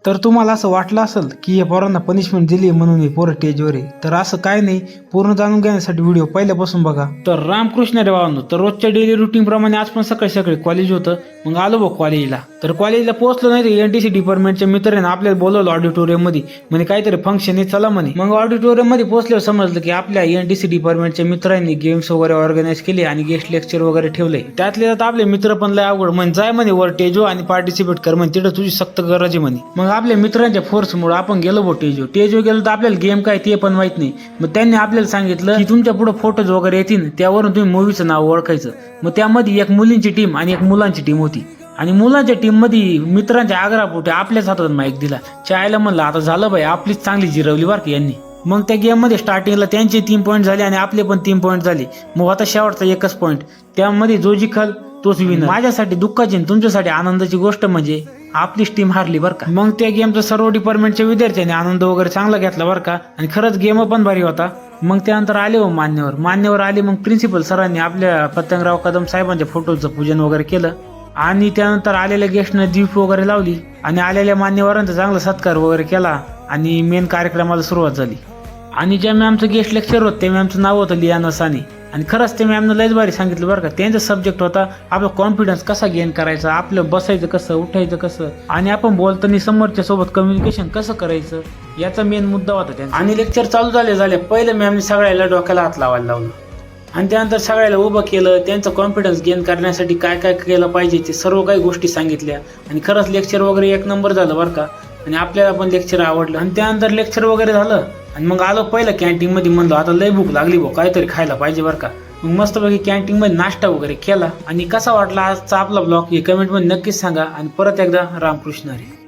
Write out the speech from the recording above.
तर तुम्हाला असं वाटलं असेल की या पोरांना पनिशमेंट दिली म्हणून हे पोरं स्टेजवर आहे, तर असं काय नाही. पूर्ण जाणून घेण्यासाठी व्हिडिओ पहिल्यापासून बघा. तर रामकृष्ण रे भावांनो, तर रोजच्या डेली रुटीन प्रमाणे आज पण सकाळी सकाळी कॉलेज होतं. मग आलो बघ कॉलेजला. तर कॉलेजला पोहोचलो नाही तर एनटीसी डिपार्टमेंटचे मित्र आहे ना आपल्याला बोलवलं ऑडिटोरियम मध्ये, म्हणजे काहीतरी फंक्शन आहे चला म्हणे. मग ऑडिटोरियम मध्ये पोहोचल्यावर समजलं की आपल्या एनटीसी डिपार्टमेंटच्या मित्रांनी गेम्स वगैरे ऑर्गनाईज केले आणि गेस्ट लेक्चर वगैरे ठेवले. त्यातले त्यात आपले मित्र पण लय अवघड, म्हणजे जाय म्हणे वर टेजो आणि पार्टिसिपेट कर म्हणे, तिथं तुझी सक्त गरज आहे म्हणे. मग आपल्या मित्रांच्या फोर्समुळे आपण गेलो बो टेजो गेलो तर आपल्याला गेम काय ते पण माहित नाही. मग त्यांनी आपल्याला सांगितलं की तुमच्या पुढे फोटोज वगैरे येतील, त्यावरून तुम्ही मूवीचं नाव ओळखायचं. मग त्यामध्ये एक मुलींची टीम आणि एक मुलांची टीम होती. आणि मुलांच्या टीम मध्ये मित्रांच्या आग्रहापोटी आपल्याच हातात माईक दिला. चायला म्हणलं आता झालं बाई, आपलीच चांगली जिरवली बरं का यांनी. मग त्या गेम मध्ये स्टार्टिंगला त्यांचे 3 पॉईंट झाले आणि आपले पण 3 पॉईंट झाले. मग आता शेवटचा एकच पॉईंट, त्यामध्ये जो जिंकल तोच विनर. माझ्यासाठी दुःखाची आणि तुमच्यासाठी आनंदाची गोष्ट म्हणजे आपलीच टीम हारली बरं का. मग त्या गेमचा सर्व डिपार्टमेंटच्या विद्यार्थ्यांनी आनंद वगैरे चांगला घेतला बरं का, आणि खरंच गेम पण भारी होता. मग त्यानंतर आले हो मान्यवर आले. मग प्रिन्सिपल सरांनी आपल्या पतंगराव कदम साहेबांच्या फोटोचं पूजन वगैरे केलं आणि त्यानंतर आलेल्या गेस्टने दीप वगैरे लावली आणि आलेल्या मान्यवरांचा चांगला सत्कार वगैरे केला आणि मेन कार्यक्रमाला सुरुवात झाली. आणि ज्या मॅमचं गेस्ट लेक्चर होतं त्या मॅमचं नाव होतं लियाना साने. आणि खरंच ते मॅमनं लयच भारी सांगितलं बरं का. त्यांचा सब्जेक्ट होता आपला कॉन्फिडन्स कसा गेन करायचा, आपलं बसायचं कसं, उठायचं कसं, आणि आपण बोलताना समोरच्या सोबत कम्युनिकेशन कसं करायचं, याचा मेन मुद्दा होता त्यांचा. आणि लेक्चर चालू झाले पहिले मॅमने सगळ्याला डोक्याला हात लावायला लावलं आणि त्यानंतर सगळ्याला उभं केलं. त्यांचं कॉन्फिडन्स गेन करण्यासाठी काय काय केलं पाहिजे ते सर्व काही गोष्टी सांगितल्या. आणि खरंच लेक्चर वगैरे एक नंबर झालं बरं का. आणि आपल्याला पण लेक्चर आवडलं. आणि त्यानंतर लेक्चर वगैरे झालं आणि मग आलो पहिलं कॅन्टीन मध्ये. म्हणलो आता लय भूक लागली भाऊ, काहीतरी खायला पाहिजे बरं का. मग मस्तपैकी कॅन्टीन मध्ये नाश्ता वगैरे केला. आणि कसा वाटला आजचा आपला ब्लॉग हे कमेंट मध्ये नक्कीच सांगा. आणि परत एकदा रामकृष्ण हरी.